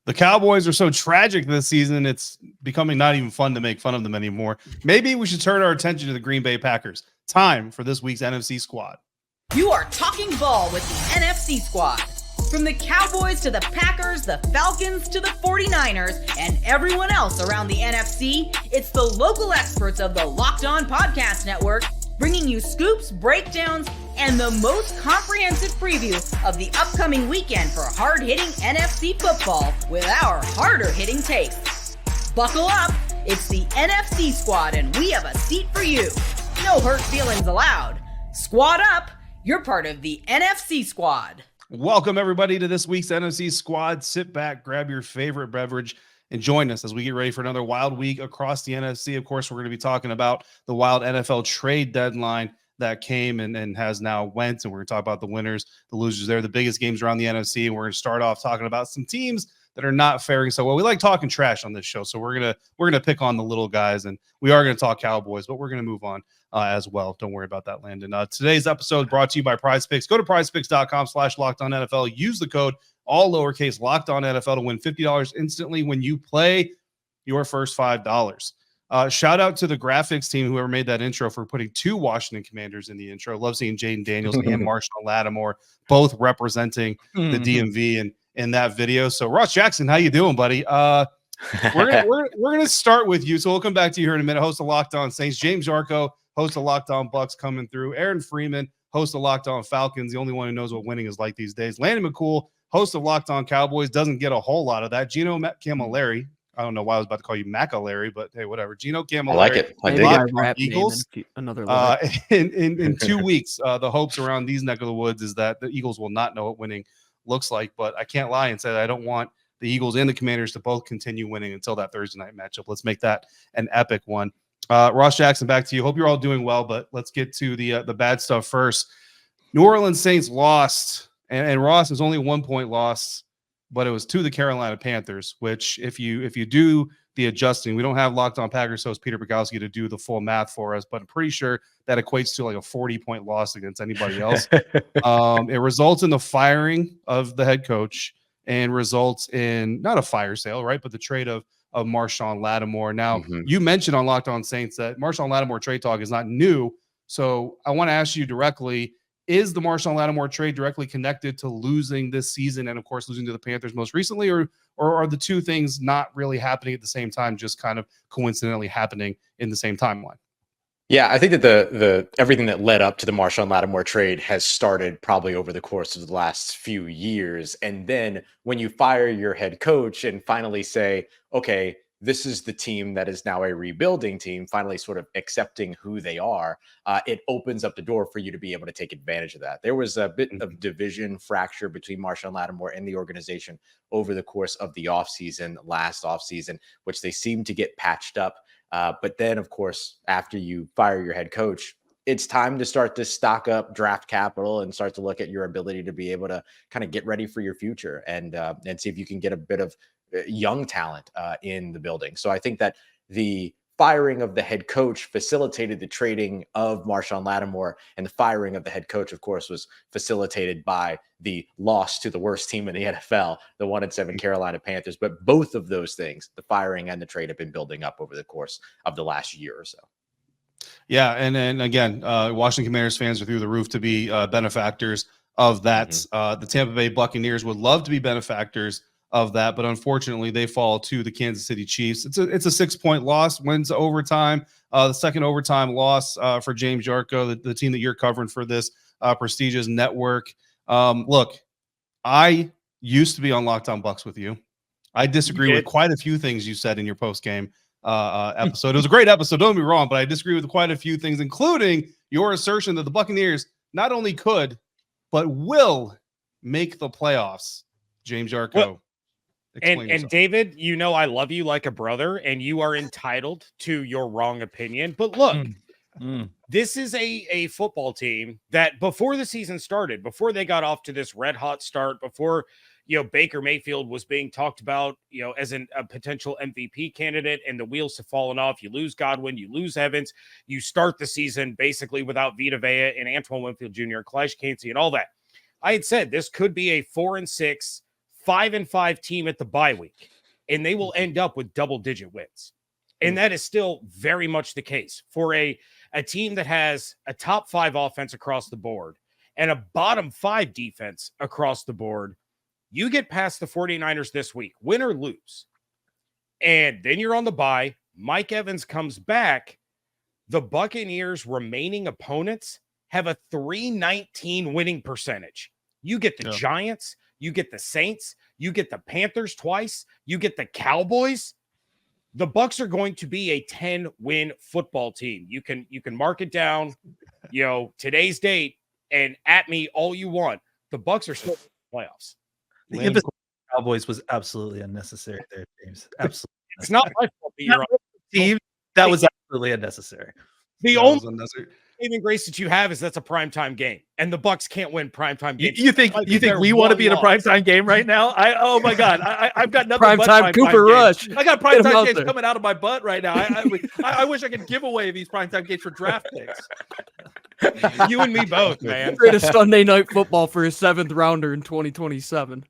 The Cowboys are so tragic this season, it's becoming not even fun to make fun of them anymore. Maybe we should turn our attention to the Green Bay Packers. Time for this week's NFC Squad. You are talking ball with the NFC Squad. From the Cowboys to the Packers, the Falcons to the 49ers, and everyone else around the NFC, it's the local experts of the Locked On Podcast Network bringing you scoops, breakdowns, and the most comprehensive preview of the upcoming weekend for hard-hitting NFC football with our harder-hitting takes. Buckle up, it's the NFC Squad, and we have a seat for you. No hurt feelings allowed. Squad up, you're part of the NFC Squad. Welcome, everybody, to this week's NFC Squad. Sit back, grab your favorite beverage, and join us as we get ready for another wild week across the NFC. Of course, we're going to be talking about the wild NFL trade deadline that came and has now went, and we're going to talk about the winners, the losers there, the biggest games around the NFC, and we're going to start off talking about some teams that are not faring so well. We like talking trash on this show, so we're gonna pick on the little guys, and we are going to talk Cowboys, but we're going to move on as well. Don't worry about that, Landon. Today's episode brought to you by PrizePicks. Go to prizepicks.com/LockedOnNFL. Use the code all lowercase LockedOnNFL to win $50 instantly when you play your first $5. Shout out to the graphics team, whoever made that intro, for putting two Washington Commanders in the intro. Love seeing Jaden Daniels and Marshawn Lattimore both representing the DMV in that video. So Ross Jackson, how you doing, buddy? We're gonna start with you. So we'll come back to you here in a minute. Host of Locked On Saints, James Yarko, host of Locked On Bucks, coming through. Aaron Freeman, host of Locked On Falcons, the only one who knows what winning is like these days. Landon McCool, host of Locked On Cowboys, doesn't get a whole lot of that. Gino Camilleri, I don't know why I was about to call you Macalary, but hey, whatever. Gino Camilleri. I like it. I dig it. Eagles. Another in 2 weeks, the hopes around these neck of the woods is that the Eagles will not know what winning looks like, but I can't lie and say that I don't want the Eagles and the Commanders to both continue winning until that Thursday night matchup. Let's make that an epic one. Ross Jackson, back to you. Hope you're all doing well, but let's get to the bad stuff first. New Orleans Saints lost, and Ross is only 1 point loss, but it was to the Carolina Panthers, which if you do the adjusting, we don't have Locked On Packers host Peter Bukowski to do the full math for us, but I'm pretty sure that equates to like a 40-point loss against anybody else. It results in the firing of the head coach and results in not a fire sale, right, but the trade of Marshawn Lattimore. Now, you mentioned on Locked On Saints that Marshawn Lattimore trade talk is not new, so I want to ask you directly, is the Marshawn Lattimore trade directly connected to losing this season and, of course, losing to the Panthers most recently, or are the two things not really happening at the same time, just kind of coincidentally happening in the same timeline? Yeah, I think that the everything that led up to the Marshawn Lattimore trade has started probably over the course of the last few years. And then when you fire your head coach and finally say, okay, this is the team that is now a rebuilding team, finally sort of accepting who they are, it opens up the door for you to be able to take advantage of that. There was a bit of division fracture between Marshawn Lattimore and the organization over the course of the last offseason, which they seemed to get patched up. But then, of course, after you fire your head coach, it's time to start to stock up draft capital and start to look at your ability to be able to kind of get ready for your future and see if you can get a bit of young talent in the building. So I think that the firing of the head coach facilitated the trading of Marshawn Lattimore, and the firing of the head coach, of course, was facilitated by the loss to the worst team in the NFL, the 1-7 Carolina Panthers. But both of those things, the firing and the trade, have been building up over the course of the last year or so. Yeah, and then again, Washington Commanders fans are through the roof to be benefactors of that. The Tampa Bay Buccaneers would love to be benefactors of that, but unfortunately they fall to the Kansas City Chiefs. It's a 6-point loss, wins overtime, the second overtime loss for James Yarko, the team that you're covering for this prestigious network. Look, I used to be on Locked On Bucks with you. I disagree with quite a few things you said in your post-game episode. It was a great episode, don't get me wrong, but I disagree with quite a few things, including your assertion that the Buccaneers not only could, but will make the playoffs. James Yarko. Well, and David, you know I love you like a brother, and you are entitled to your wrong opinion. But look, this is a football team that before the season started, before they got off to this red hot start, before Baker Mayfield was being talked about as a potential MVP candidate, and the wheels have fallen off. You lose Godwin, you lose Evans, you start the season basically without Vita Vea and Antoine Winfield Jr., Kalaj Kancey, and all that. I had said this could be a 4-6 5-5 team at the bye week, and they will end up with double-digit wins. And that is still very much the case for a team that has a top 5 offense across the board and a bottom 5 defense across the board. You get past the 49ers this week, win or lose, and then you're on the bye. Mike Evans comes back. The Buccaneers' remaining opponents have a .319 winning percentage. You get the Giants, you get the Saints, you get the Panthers twice, you get the Cowboys. The Bucs are going to be a 10-win football team. You can mark it down, today's date, and at me all you want. The Bucs are still in the playoffs. The emphasis on the Cowboys was absolutely unnecessary there, James. Absolutely. It's not my fault that you're on team. That was absolutely unnecessary. The only saving grace that you have is that's a primetime game, and the Bucs can't win primetime games. You think we want to be in a primetime game right now? Oh my God, I've got nothing primetime Cooper Rush. I got primetime games coming out of my butt right now. I wish I could give away these primetime games for draft picks. You and me both, man. Greatest Sunday night football for a 7th rounder in 2027.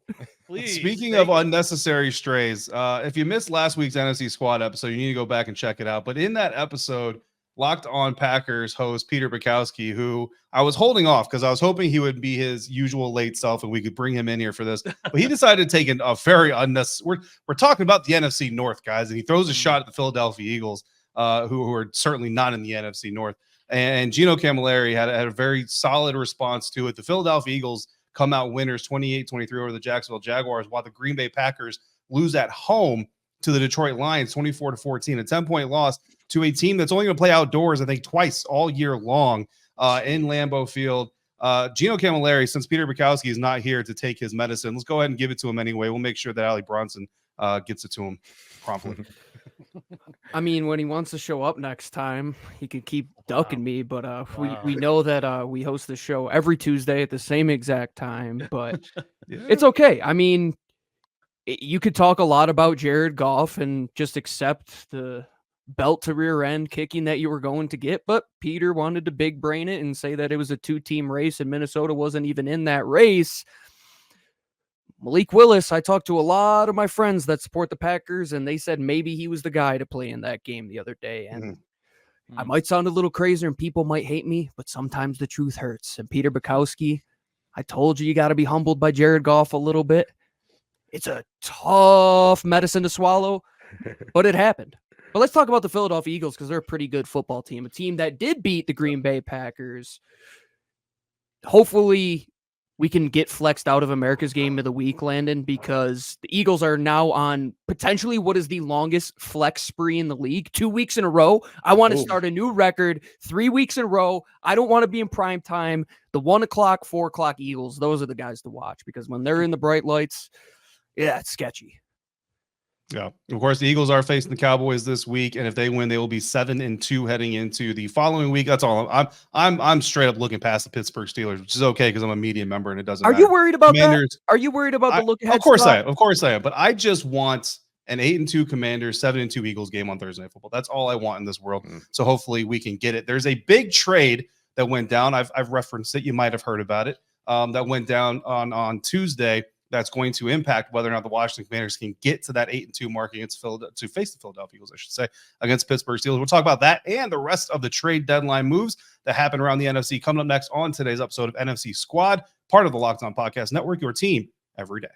Please. Speaking of unnecessary strays, if you missed last week's NFC Squad episode, you need to go back and check it out. But in that episode, Locked On Packers host Peter Bukowski, who I was holding off because I was hoping he would be his usual late self and we could bring him in here for this. But he decided to take a very unnecessary. We're talking about the NFC North, guys, and he throws a shot at the Philadelphia Eagles, who are certainly not in the NFC North. And Gino Camilleri had a very solid response to it. The Philadelphia Eagles come out winners 28-23 over the Jacksonville Jaguars, while the Green Bay Packers lose at home to the Detroit Lions 24-14, a 10-point loss to a team that's only going to play outdoors, I think, twice all year long in Lambeau Field. Gino Camilleri, since Peter Bukowski is not here to take his medicine, let's go ahead and give it to him anyway. We'll make sure that Ali Bronson gets it to him promptly. I mean, when he wants to show up next time, he could keep ducking me, but we know that we host the show every Tuesday at the same exact time, but it's okay. I mean, you could talk a lot about Jared Goff and just accept the belt to rear end kicking that you were going to get, but Peter wanted to big brain it and say that it was a 2-team race and Minnesota wasn't even in that race. Malik Willis, I talked to a lot of my friends that support the Packers, and they said maybe he was the guy to play in that game the other day. And I might sound a little crazy and people might hate me, but sometimes the truth hurts. And Peter Bukowski, I told you got to be humbled by Jared Goff a little bit. It's a tough medicine to swallow, but it happened. But let's talk about the Philadelphia Eagles because they're a pretty good football team, a team that did beat the Green Bay Packers. Hopefully, we can get flexed out of America's Game of the Week, Landon, because the Eagles are now on potentially what is the longest flex spree in the league. 2 weeks in a row. I want to start a new record. 3 weeks in a row. I don't want to be in prime time. The 1 o'clock, 4 o'clock Eagles, those are the guys to watch because when they're in the bright lights, yeah, it's sketchy. Yeah, of course, the Eagles are facing the Cowboys this week, and if they win, they will be 7-2 heading into the following week. That's all. I'm straight up looking past the Pittsburgh Steelers, which is okay because I'm a media member and it doesn't matter. Are you worried about that? Are you worried about the look ahead? Of course I am. Of course I am. But I just want an 8-2 Commanders, 7-2 Eagles game on Thursday Night Football. That's all I want in this world. So hopefully we can get it. There's a big trade that went down. I've referenced it. You might have heard about it. That went down on Tuesday. That's going to impact whether or not the Washington Commanders can get to that 8-2 mark against to face the Philadelphia Eagles, I should say, against Pittsburgh Steelers. We'll talk about that and the rest of the trade deadline moves that happen around the NFC coming up next on today's episode of NFC Squad, part of the Locked On Podcast Network, your team every day.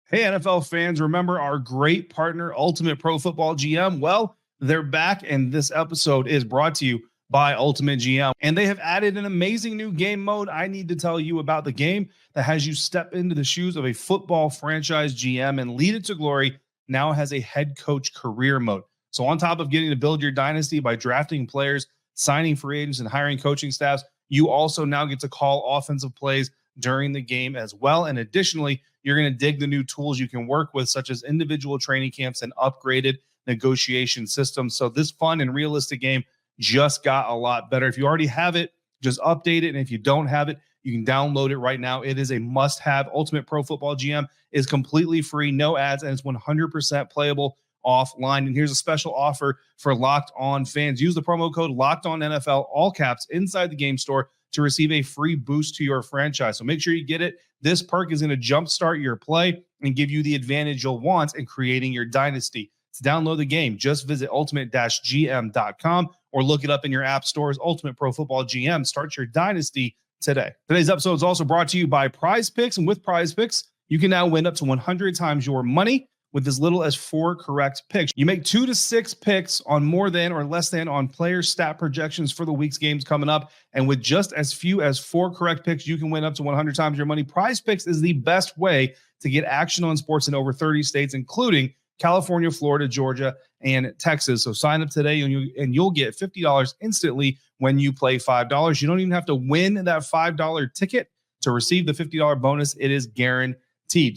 Hey, NFL fans, remember our great partner, Ultimate Pro Football GM? Well, they're back, and this episode is brought to you by Ultimate GM, and they have added an amazing new game mode. I need to tell you about the game that has you step into the shoes of a football franchise GM and lead it to glory. Now has a head coach career mode. So on top of getting to build your dynasty by drafting players, signing free agents, and hiring coaching staffs, you also now get to call offensive plays during the game as well. And additionally, you're going to dig the new tools you can work with, such as individual training camps and upgraded negotiation systems. So this fun and realistic game just got a lot better. If you already have it, just update it. And if you don't have it, you can download it right now. It is a must-have. Ultimate Pro Football GM is completely free, no ads, and it's 100% playable offline. And here's a special offer for Locked On fans. Use the promo code Locked On NFL, all caps, inside the game store to receive a free boost to your franchise. So make sure you get it. This perk is going to jumpstart your play and give you the advantage you'll want in creating your dynasty. To download the game, just visit ultimate-gm.com or look it up in your app stores. Ultimate Pro Football GM. Start your dynasty today. Today's episode is also brought to you by PrizePicks, and with PrizePicks, you can now win up to 100 times your money with as little as 4 correct picks. You make 2 to 6 picks on more than or less than on player stat projections for the week's games coming up. And with just as few as 4 correct picks, you can win up to 100 times your money. PrizePicks is the best way to get action on sports in over 30 states, including California, Florida, Georgia, and Texas. So sign up today and you'll get $50 instantly when you play $5. You don't even have to win that $5 ticket to receive the $50 bonus. It is guaranteed.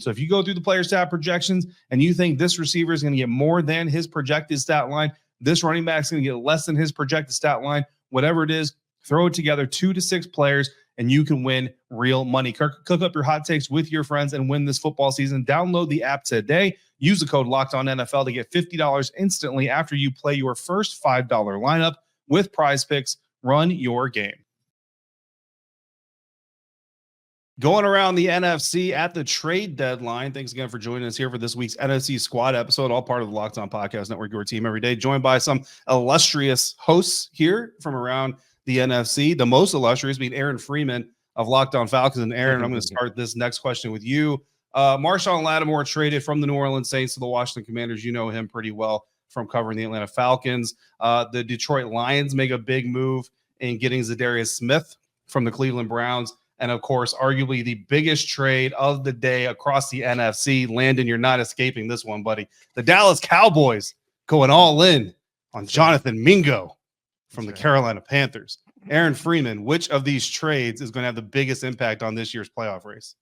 So if you go through the player stat projections and you think this receiver is going to get more than his projected stat line, this running back is going to get less than his projected stat line, whatever it is, throw it together, 2 to 6 players, and you can win real money. Cook up your hot takes with your friends and win this football season. Download the app today. Use the code LOCKEDONNFL to get $50 instantly after you play your first $5 lineup with PrizePicks. Run your game. Going around the NFC at the trade deadline. Thanks again for joining us here for this week's NFC Squad episode, all part of the Locked On Podcast Network, your team every day, joined by some illustrious hosts here from around the NFC. The most illustrious being Aaron Freeman of Locked On Falcons. And Aaron, I'm going to start this next question with you. Marshawn Lattimore traded from the New Orleans Saints to the Washington Commanders. You know him pretty well from covering the Atlanta Falcons. The Detroit Lions make a big move in getting Zadarius Smith from the Cleveland Browns. And, of course, arguably the biggest trade of the day across the NFC. Landon, you're not escaping this one, buddy. The Dallas Cowboys going all in on Jonathan Mingo from the Carolina Panthers. Aaron Freeman, which of these trades is going to have the biggest impact on this year's playoff race?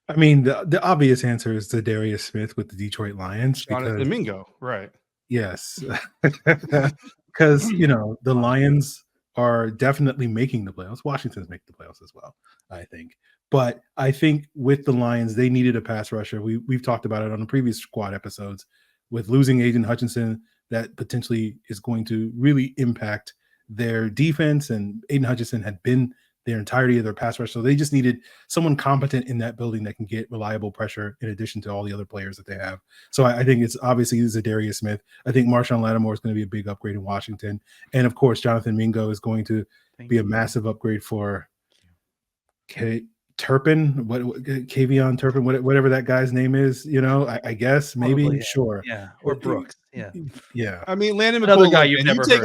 I mean, the obvious answer is Zadarius Smith with the Detroit Lions. Jonathan Mingo, right. Yes. Because, the Lions are definitely making the playoffs. Washington's making the playoffs as well, I think. But I think with the Lions, they needed a pass rusher. We've talked about it on the previous squad episodes. With losing Aiden Hutchinson, that potentially is going to really impact their defense. And Aiden Hutchinson had been their entirety of their pass rush. So they just needed someone competent in that building that can get reliable pressure in addition to all the other players that they have. So I think it's obviously Zadarius Smith. I think Marshawn Lattimore is going to be a big upgrade in Washington. And of course, Jonathan Mingo is going to be a massive upgrade for Turpin, Kavion Turpin, whatever that guy's name is, I guess, maybe, probably, sure. Yeah. Or Brooks. Yeah. I mean, Landon Another McCool, guy you've never you take heard.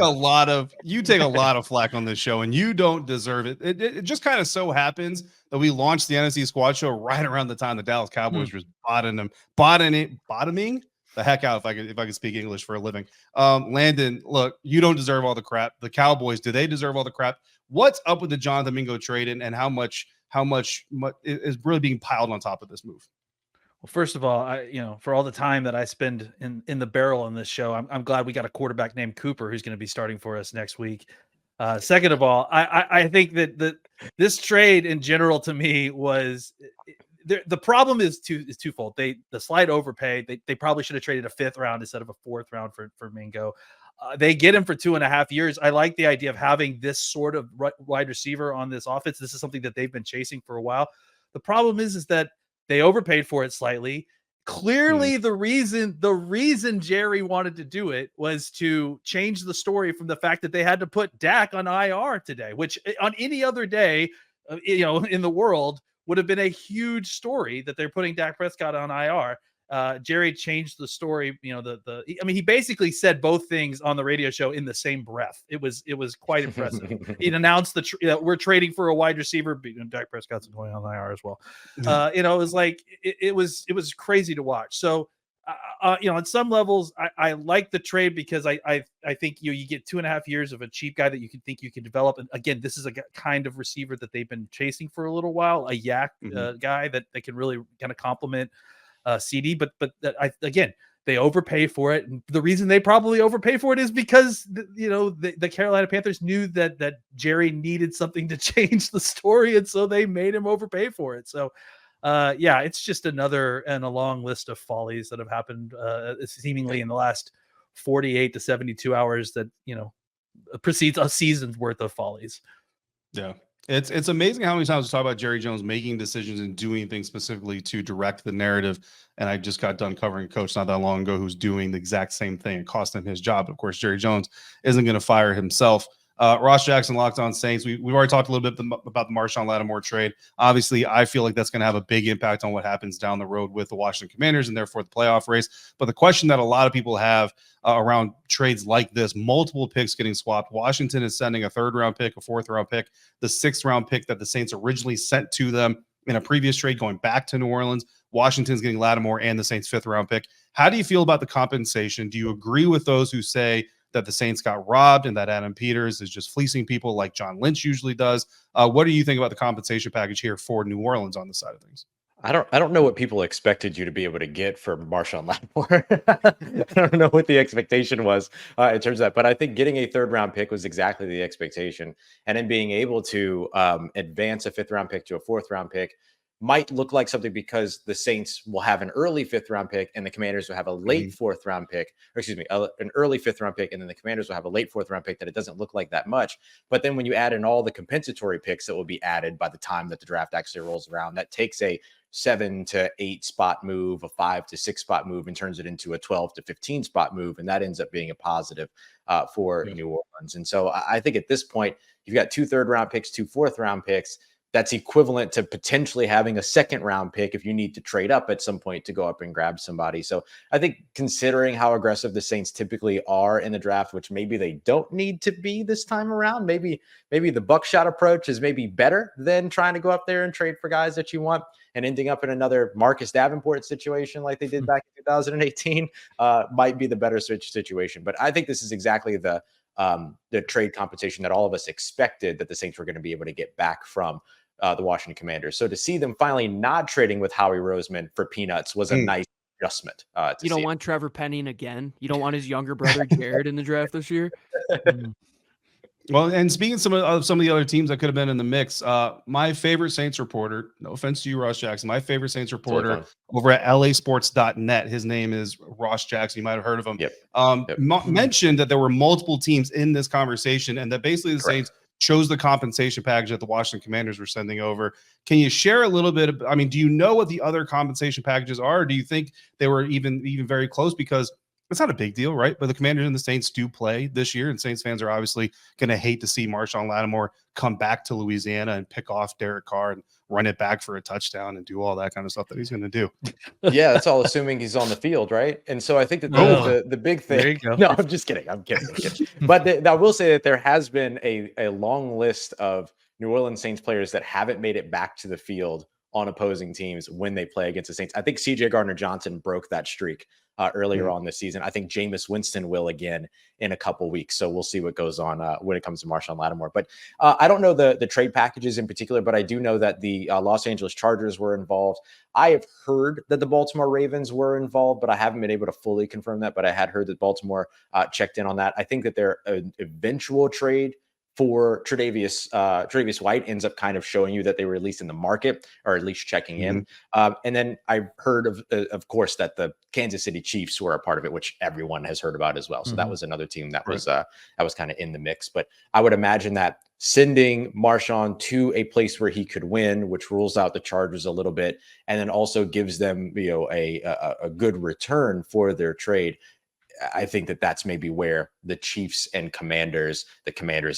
you take a lot of flack on this show, and you don't deserve it. It just kind of so happens that we launched the NFC Squad show right around the time the Dallas Cowboys was bottoming the heck out, if I could speak English for a living. Landon, look, you don't deserve all the crap. The Cowboys, do they deserve all the crap? What's up with the Jonathan Mingo trade, and how much is really being piled on top of this move? Well, first of all, for all the time that I spend in the barrel on this show, I'm glad we got a quarterback named Cooper who's going to be starting for us next week. Second of all, I think that this trade in general to me was the problem is twofold. The slight overpay. They probably should have traded a 5th round instead of a 4th round for Mingo. They get him for 2.5 years. I like the idea of having this sort of wide receiver on this offense. This is something that they've been chasing for a while. The problem is that they overpaid for it slightly. Clearly, the reason Jerry wanted to do it was to change the story from the fact that they had to put Dak on IR today, which on any other day, in the world would have been a huge story that they're putting Dak Prescott on IR. Jerry changed the story. He basically said both things on the radio show in the same breath. It was quite impressive. He announced that we're trading for a wide receiver. Dak Prescott's going on IR as well. It was like it was crazy to watch. So, on some levels, I like the trade because I think you get 2.5 years of a cheap guy that you can develop. And again, this is a kind of receiver that they've been chasing for a little while, a yak guy that can really kind of complement CD, but again, they overpay for it. And the reason they probably overpay for it is because the Carolina Panthers knew that Jerry needed something to change the story, and so they made him overpay for it. So it's just another in a long list of follies that have happened seemingly in the last 48 to 72 hours that precedes a season's worth of follies. Yeah. It's amazing how many times we talk about Jerry Jones making decisions and doing things specifically to direct the narrative. And I just got done covering a coach not that long ago who's doing the exact same thing. It cost him his job. Of course, Jerry Jones isn't going to fire himself. Ross Jackson, Locked On Saints. We've already talked a little bit about the Marshawn Lattimore trade. Obviously, I feel like that's going to have a big impact on what happens down the road with the Washington Commanders and therefore the playoff race. But the question that a lot of people have around trades like this, multiple picks getting swapped. Washington is sending a 3rd-round pick, a 4th-round pick, the 6th-round pick that the Saints originally sent to them in a previous trade going back to New Orleans. Washington's getting Lattimore and the Saints' 5th-round pick. How do you feel about the compensation? Do you agree with those who say that the Saints got robbed and that Adam Peters is just fleecing people like John Lynch usually does? What do you think about the compensation package here for New Orleans on the side of things? I don't know what people expected you to be able to get for Marshawn Lattimore. I don't know what the expectation was in terms of that, but I think getting a 3rd-round pick was exactly the expectation. And then being able to advance a 5th-round pick to a 4th-round pick might look like something because the Saints will have an early 5th-round pick and the Commanders will have a late 4th-round pick, or excuse me, an early 5th-round pick, and then the Commanders will have a late 4th-round pick, that it doesn't look like that much. But then when you add in all the compensatory picks that will be added by the time that the draft actually rolls around, that takes a 7 to 8 spot move, a 5 to 6 spot move, and turns it into a 12 to 15 spot move. And that ends up being a positive for New Orleans. And so I think at this point, you've got 2 3rd-round picks, 2 4th-round picks. That's equivalent to potentially having a 2nd-round pick if you need to trade up at some point to go up and grab somebody. So I think considering how aggressive the Saints typically are in the draft, which maybe they don't need to be this time around, maybe the buckshot approach is maybe better than trying to go up there and trade for guys that you want and ending up in another Marcus Davenport situation like they did back in 2018 might be the better situation. But I think this is exactly the trade compensation that all of us expected that the Saints were going to be able to get back from the Washington Commanders. So to see them finally not trading with Howie Roseman for peanuts was a nice adjustment. You don't want Trevor Penning again. You don't want his younger brother Jared in the draft this year. Well, and speaking of some of the other teams that could have been in the mix, my favorite Saints reporter, no offense to you, Ross Jackson, my favorite Saints reporter over at lasports.net, his name is Ross Jackson. You might have heard of him. Mentioned that there were multiple teams in this conversation and that basically the Saints chose the compensation package that the Washington Commanders were sending over. Can you share a little bit of, do you know what the other compensation packages are? Or do you think they were even very close? Because it's not a big deal, right? But the Commanders and the Saints do play this year, and Saints fans are obviously going to hate to see Marshawn Lattimore come back to Louisiana and pick off Derek Carr and run it back for a touchdown and do all that kind of stuff that he's going to do. Yeah, that's all assuming he's on the field, right? And so I think that the big thing. There you go. No, I'm just kidding. I'm kidding. But I will say that there has been a long list of New Orleans Saints players that haven't made it back to the field on opposing teams when they play against the Saints. I think CJ Gardner-Johnson broke that streak earlier on this season. I think Jameis Winston will again in a couple weeks. So we'll see what goes on when it comes to Marshawn Lattimore. But I don't know the trade packages in particular, but I do know that the Los Angeles Chargers were involved. I have heard that the Baltimore Ravens were involved, but I haven't been able to fully confirm that. But I had heard that Baltimore checked in on that. I think that their eventual trade for Tre'Davious White ends up kind of showing you that they were at least in the market or at least checking in. And then I heard of course, that the Kansas City Chiefs were a part of it, which everyone has heard about as well. So that was another team that was kind of in the mix. But I would imagine that sending Marshawn to a place where he could win, which rules out the Chargers a little bit, and then also gives them a good return for their trade. I think that that's maybe where the Chiefs and the Commanders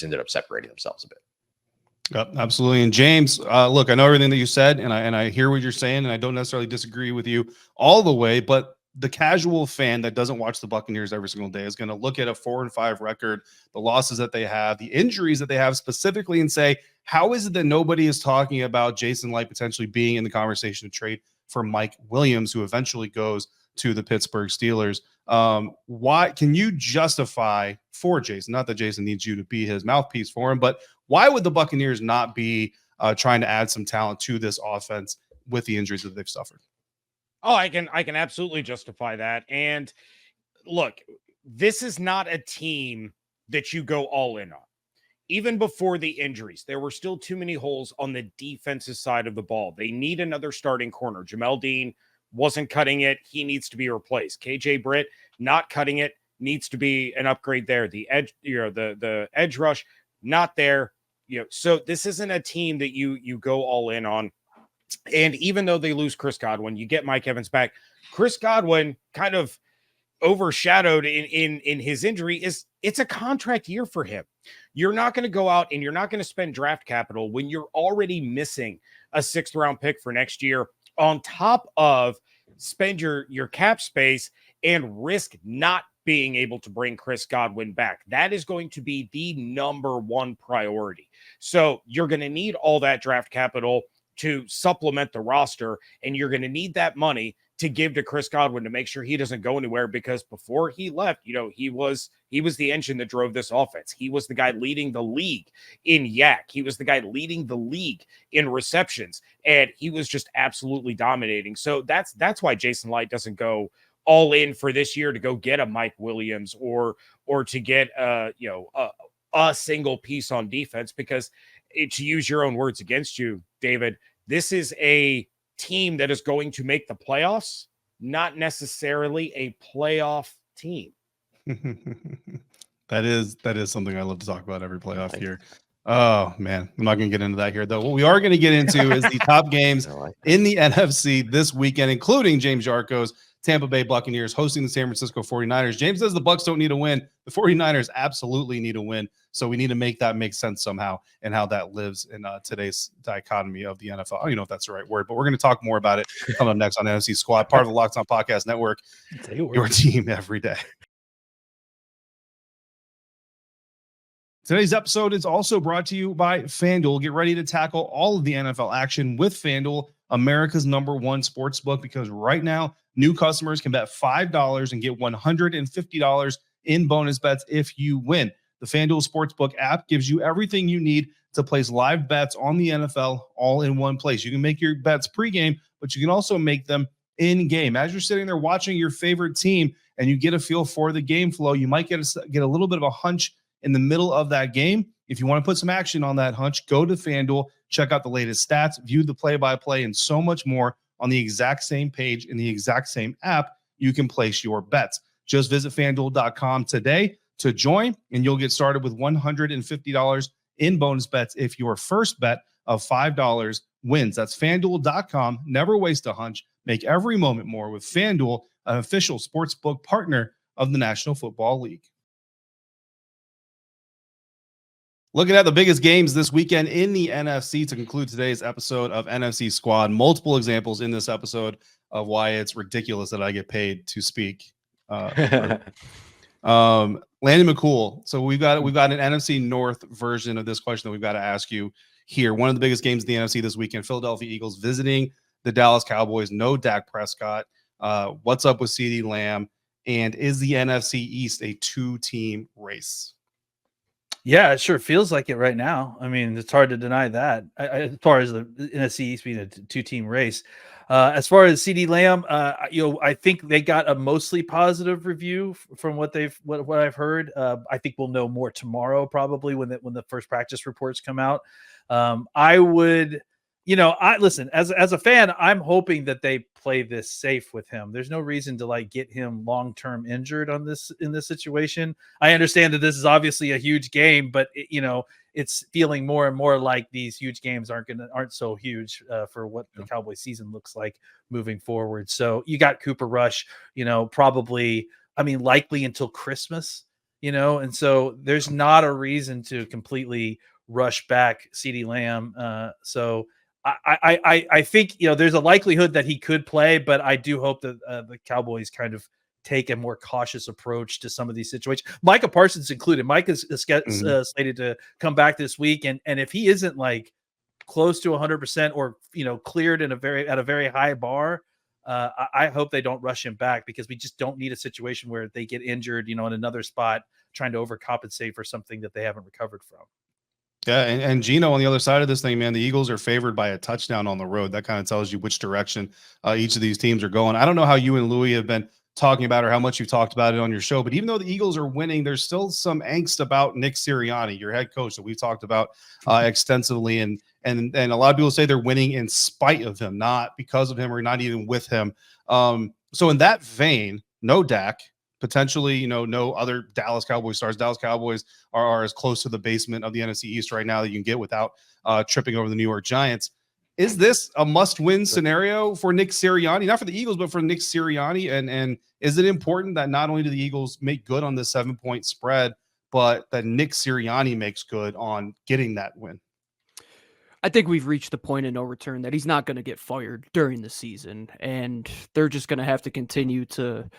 ended up separating themselves a bit. Yep, absolutely. And James, look, I know everything that you said, and I hear what you're saying, and I don't necessarily disagree with you all the way, but the casual fan that doesn't watch the Buccaneers every single day is going to look at a 4-5 record, the losses that they have, the injuries that they have specifically, and say, how is it that nobody is talking about Jason Light potentially being in the conversation to trade for Mike Williams, who eventually goes to the Pittsburgh Steelers? Why can you justify for Jason, not that Jason needs you to be his mouthpiece for him, but why would the Buccaneers not be trying to add some talent to this offense with the injuries that they've suffered? Oh, I can absolutely justify that. And look, this is not a team that you go all in on. Even before the injuries, there were still too many holes on the defensive side of the ball. They need another starting corner. Jamel Dean wasn't cutting it. He needs to be replaced. KJ Britt not cutting it, needs to be an upgrade there. The edge, the edge rush, not there. So this isn't a team that you go all in on. And even though they lose Chris Godwin, you get Mike Evans back. Chris Godwin kind of overshadowed in his injury it's a contract year for him. You're not going to go out and you're not going to spend draft capital when you're already missing a 6th round pick for next year, on top of spend your cap space and risk not being able to bring Chris Godwin back. That is going to be the number one priority. So you're going to need all that draft capital to supplement the roster, and you're going to need that money to give to Chris Godwin to make sure he doesn't go anywhere, because before he left, he was the engine that drove this offense. He was the guy leading the league in yak. He was the guy leading the league in receptions, and he was just absolutely dominating. So that's why Jason Light doesn't go all in for this year to go get a Mike Williams or to get a single piece on defense, because to use your own words against you, David, this is a team that is going to make the playoffs, not necessarily a playoff team. That is something I love to talk about every playoff year. Oh man, I'm not going to get into that here though. What we are going to get into is the top games in the NFC this weekend, including James Yarko's Tampa Bay Buccaneers hosting the San Francisco 49ers. James says the Bucs don't need a win. The 49ers absolutely need a win. So we need to make that make sense somehow, and how that lives in today's dichotomy of the NFL. I don't even know if that's the right word, but we're going to talk more about it coming up next on NFC Squad, part of the Locked On Podcast Network, your team every day. Today's episode is also brought to you by FanDuel. Get ready to tackle all of the NFL action with FanDuel, America's #1 sportsbook, because right now, new customers can bet $5 and get $150 in bonus bets if you win. The FanDuel Sportsbook app gives you everything you need to place live bets on the NFL all in one place. You can make your bets pregame, but you can also make them in-game. As you're sitting there watching your favorite team and you get a feel for the game flow, you might get a little bit of a hunch in the middle of that game. If you want to put some action on that hunch, go to FanDuel, check out the latest stats, view the play-by-play, and so much more on the exact same page in the exact same app. You can place your bets. Just visit FanDuel.com today to join, and you'll get started with $150 in bonus bets if your first bet of $5 wins. That's FanDuel.com. Never waste a hunch. Make every moment more with FanDuel, an official sportsbook partner of the National Football League. Looking at the biggest games this weekend in the NFC to conclude today's episode of NFC Squad. Multiple examples in this episode of why it's ridiculous that I get paid to speak. Landon McCool. So we've got an NFC North version of this question that we've got to ask you here. One of the biggest games in the NFC this weekend, Philadelphia Eagles visiting the Dallas Cowboys. No Dak Prescott. What's up with CeeDee Lamb? And is the NFC East a 2-team race? Yeah, it sure feels like it right now. I mean, it's hard to deny that. As far as the NFC East being a 2-team race, as far as CeeDee Lamb, I think they got a mostly positive review from what I've heard. I think we'll know more tomorrow, probably when the first practice reports come out. I would, listen, as a fan, I'm hoping that they play this safe with him. There's no reason to get him long-term injured in this situation. I understand that this is obviously a huge game, but it's feeling more and more like these huge games aren't so huge for what the Cowboys season looks like moving forward. So you got Cooper Rush, probably, likely until Christmas, and so there's not a reason to completely rush back CeeDee Lamb. So I think there's a likelihood that he could play, but I do hope that the Cowboys kind of take a more cautious approach to some of these situations. Micah Parsons included. Mike is slated to come back this week, and if he isn't close to 100% or cleared at a very high bar, I hope they don't rush him back, because we just don't need a situation where they get injured in another spot trying to overcompensate for something that they haven't recovered from. Yeah, and Gino, on the other side of this thing, man, the Eagles are favored by a touchdown on the road. That kind of tells you which direction each of these teams are going. I don't know how you and Louie have been talking about, or how much you've talked about it on your show, but even though the Eagles are winning, there's still some angst about Nick Sirianni, your head coach, that we've talked about extensively. And a lot of people say they're winning in spite of him, not because of him or not even with him. So in that vein, no Dak, potentially, no other Dallas Cowboys stars. Dallas Cowboys are as close to the basement of the NFC East right now that you can get without tripping over the New York Giants. Is this a must-win scenario for Nick Sirianni? Not for the Eagles, but for Nick Sirianni. And is it important that not only do the Eagles make good on the 7-point spread, but that Nick Sirianni makes good on getting that win? I think we've reached the point of no return that he's not going to get fired during the season, and they're just going to have to continue to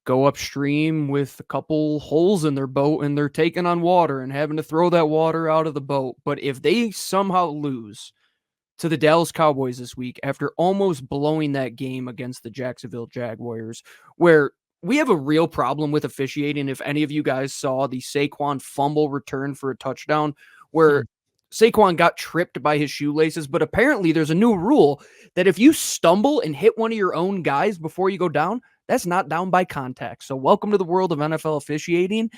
go upstream with a couple holes in their boat, and they're taking on water and having to throw that water out of the boat. But if they somehow lose to the Dallas Cowboys this week after almost blowing that game against the Jacksonville Jaguars, where we have a real problem with officiating. If any of you guys saw the Saquon fumble return for a touchdown where Saquon got tripped by his shoelaces, but apparently there's a new rule that if you stumble and hit one of your own guys before you go down, that's not down by contact. So welcome to the world of NFL officiating.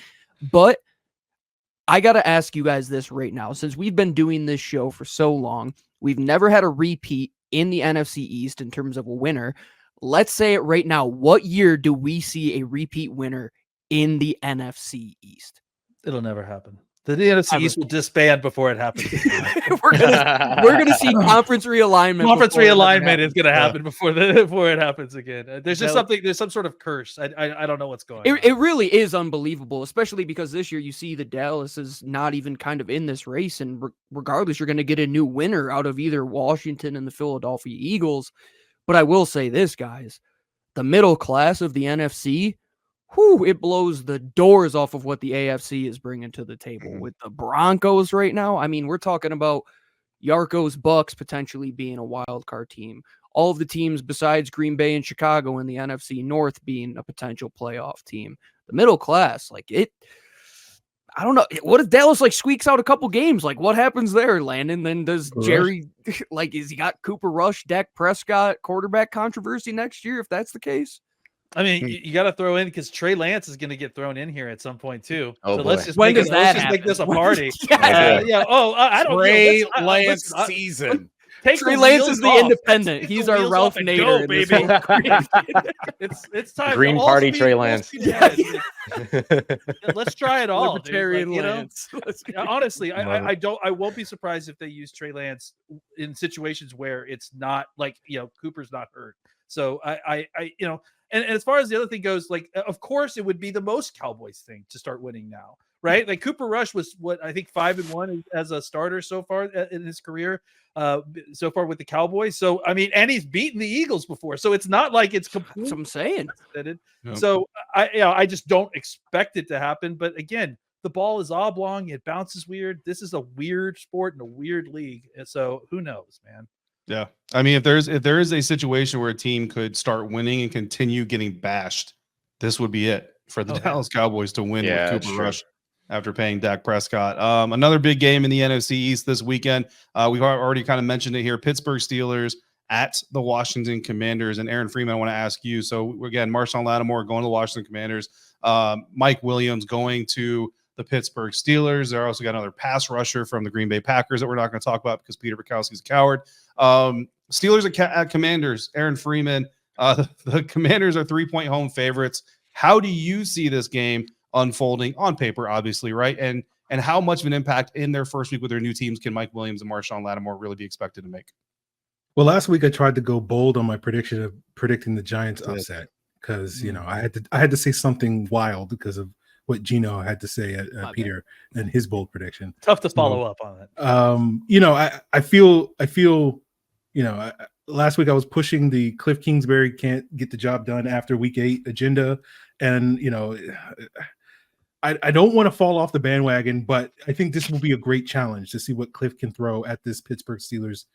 But I got to ask you guys this right now. Since we've been doing this show for so long, we've never had a repeat in the NFC East in terms of a winner. Let's say it right now. What year do we see a repeat winner in the NFC East? It'll never happen. The NFC East will disband before it happens. we're gonna see conference realignment. Conference realignment is gonna happen before it happens again. There's just something. There's some sort of curse. I don't know what's going on. It really is unbelievable, especially because this year you see the Dallas is not even kind of in this race, and regardless, you're going to get a new winner out of either Washington and the Philadelphia Eagles. But I will say this, guys, the middle class of the NFC. It blows the doors off of what the AFC is bringing to the table with the Broncos right now. I mean, we're talking about Yarko's Bucks potentially being a wild card team. All of the teams besides Green Bay and Chicago in the NFC North being a potential playoff team. The middle class, I don't know. What if Dallas squeaks out a couple games? What happens there, Landon? Then does Jerry, is he got Cooper Rush, Dak Prescott quarterback controversy next year if that's the case? I mean, you got to throw in because Trey Lance is going to get thrown in here at some point too. Oh, so boy. let's just When make does that happen? make this a party. Yeah. I don't Trey know. Lance season. Take Trey the Lance wheels is the off. independent. Take He's the our wheels Ralph off and Nader, go, in this baby. whole it's time. Green All Party speed, Trey full Lance. speed ahead. Let's try it all. dude. Libertarian Lance. Honestly, I won't be surprised if they use Trey Lance in situations where it's not Cooper's not hurt. So And as far as the other thing goes, of course, it would be the most Cowboys thing to start winning now, right? Cooper Rush was what I think 5-1 as a starter so far in his career, so far with the Cowboys. So I mean, and he's beaten the Eagles before, so it's not like it's completely. That's what I'm saying. Yep. So I just don't expect it to happen. But again, the ball is oblong; it bounces weird. This is a weird sport and a weird league, and so who knows, man. Yeah. I mean, if there is a situation where a team could start winning and continue getting bashed, this would be it for the Dallas Cowboys to win with Cooper Rush after paying Dak Prescott. Another big game in the NFC East this weekend. We've already kind of mentioned it here. Pittsburgh Steelers at the Washington Commanders. And Aaron Freeman, I want to ask you. So again, Marshawn Lattimore going to the Washington Commanders. Mike Williams going to the Pittsburgh Steelers. They also got another pass rusher from the Green Bay Packers that we're not going to talk about because Peter Bukowski's a coward. Steelers at Commanders. Aaron Freeman. The Commanders are 3-point home favorites. How do you see this game unfolding on paper, obviously, right? And how much of an impact in their first week with their new teams can Mike Williams and Marshawn Lattimore really be expected to make? Well, last week I tried to go bold on my prediction of predicting the Giants upset because I had to say something wild because of what Gino had to say at Peter and his bold prediction. Tough to follow up on I it. feel last week I was pushing the Cliff Kingsbury can't get the job done after week 8 agenda. And, I don't want to fall off the bandwagon, but I think this will be a great challenge to see what Cliff can throw at this Pittsburgh Steelers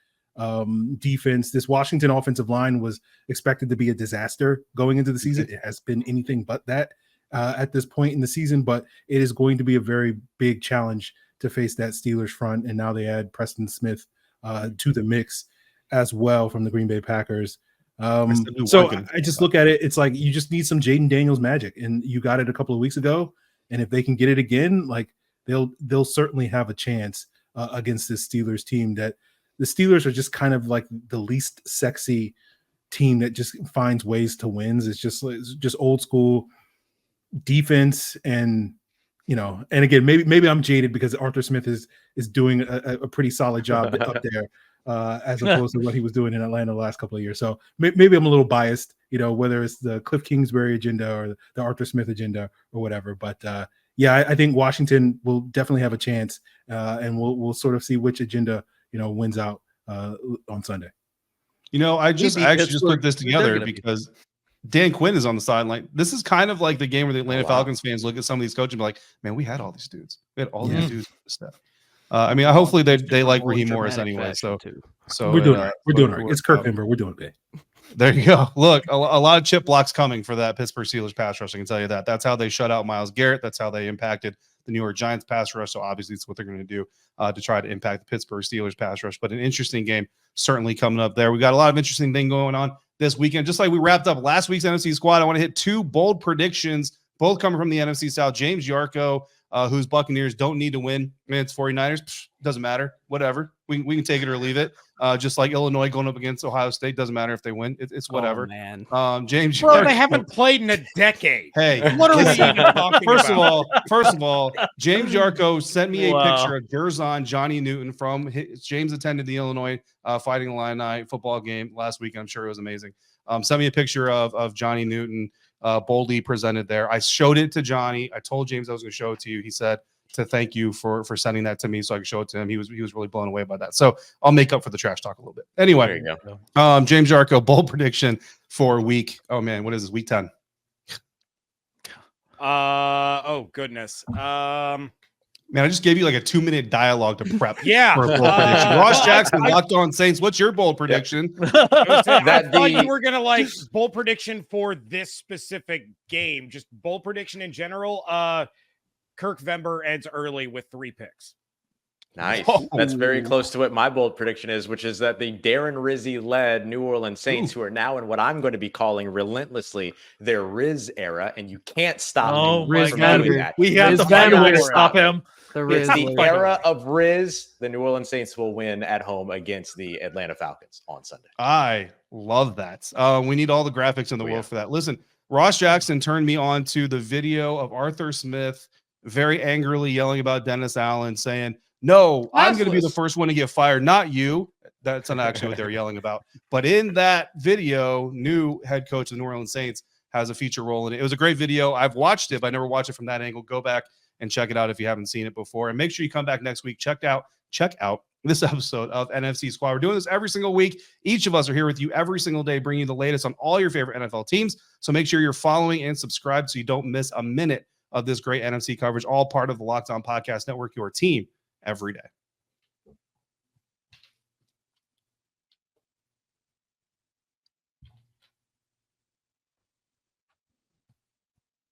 defense. This Washington offensive line was expected to be a disaster going into the season. It has been anything but that at this point in the season, but it is going to be a very big challenge to face that Steelers front. And now they add Preston Smith to the mix as well from the Green Bay Packers. So I just look at it. It's like you just need some Jaden Daniels magic, and you got it a couple of weeks ago. And if they can get it again, they'll certainly have a chance against this Steelers team. That the Steelers are just kind of like the least sexy team that just finds ways to win. It's just old school. defense and and again, maybe I'm jaded because Arthur Smith is doing a pretty solid job up there, as opposed to what he was doing in Atlanta the last couple of years. So maybe I'm a little biased, whether it's the Cliff Kingsbury agenda or the Arthur Smith agenda or whatever. But yeah, I think Washington will definitely have a chance, and we'll sort of see which agenda wins out on Sunday. I actually just put this together because Dan Quinn is on the sideline. This is kind of like the game where the Atlanta Falcons fans look at some of these coaches and be like, man, we had all these dudes. We had all these dudes for stuff. Hopefully they like Raheem Morris anyway. So we're doing it. We're doing it. It's Kirk Member. We're doing it. There you go. Look, a lot of chip blocks coming for that Pittsburgh Steelers pass rush. I can tell you that. That's how they shut out Myles Garrett. That's how they impacted the New York Giants pass rush. So obviously it's what they're going to do to try to impact the Pittsburgh Steelers pass rush. But an interesting game certainly coming up there. We got a lot of interesting things going on this weekend. Just like we wrapped up last week's NFC Squad, I want to hit two bold predictions, both coming from the NFC South. James Yarko, whose Buccaneers don't need to win against 49ers. Doesn't matter. Whatever. We can take it or leave it. Just like Illinois going up against Ohio State. Doesn't matter if they win. It's whatever. Man. James Bro, Yarko, they haven't played in a decade. Hey, what are we even talking First about? of all, James Yarko sent me a picture of Gerzon Johnny Newton from James attended the Illinois Fighting Illini football game last week. I'm sure it was amazing. Sent me a picture of Johnny Newton boldly presented there. I showed it to Johnny. I told James I was going to show it to you. He said to thank you for sending that to me so I could show it to him. He was really blown away by that. So I'll make up for the trash talk a little bit. Anyway, There you go. James Yarko, bold prediction for week. Oh man, what is this? Week 10. Oh goodness. Man, I just gave you like a 2-minute dialogue to prep. Yeah. For a bold prediction. Ross Jackson, Locked On Saints. What's your bold prediction? I thought you were gonna like bold prediction for this specific game, just bold prediction in general. Kirk Vember ends early with 3 picks. Nice. That's very close to what my bold prediction is, which is that the Darren Rizzi-led New Orleans Saints, who are now in what I'm going to be calling relentlessly their Riz era, and you can't stop me from doing that. We have to find a way to stop him. It's the era of Riz. The New Orleans Saints will win at home against the Atlanta Falcons on Sunday. I love that. We need all the graphics in the world for that. Listen, Ross Jackson turned me on to the video of Arthur Smith very angrily yelling about Dennis Allen, saying, no, I'm going to be the first one to get fired, not you. That's not actually what they're yelling about. But in that video, new head coach of the New Orleans Saints has a feature role in it. It was a great video. I've watched it, but I never watched it from that angle. Go back and check it out if you haven't seen it before. And make sure you come back next week. Check out this episode of NFC Squad. We're doing this every single week. Each of us are here with you every single day, bringing you the latest on all your favorite NFL teams. So make sure you're following and subscribed so you don't miss a minute of this great NFC coverage, all part of the Locked On Podcast Network, your team every day.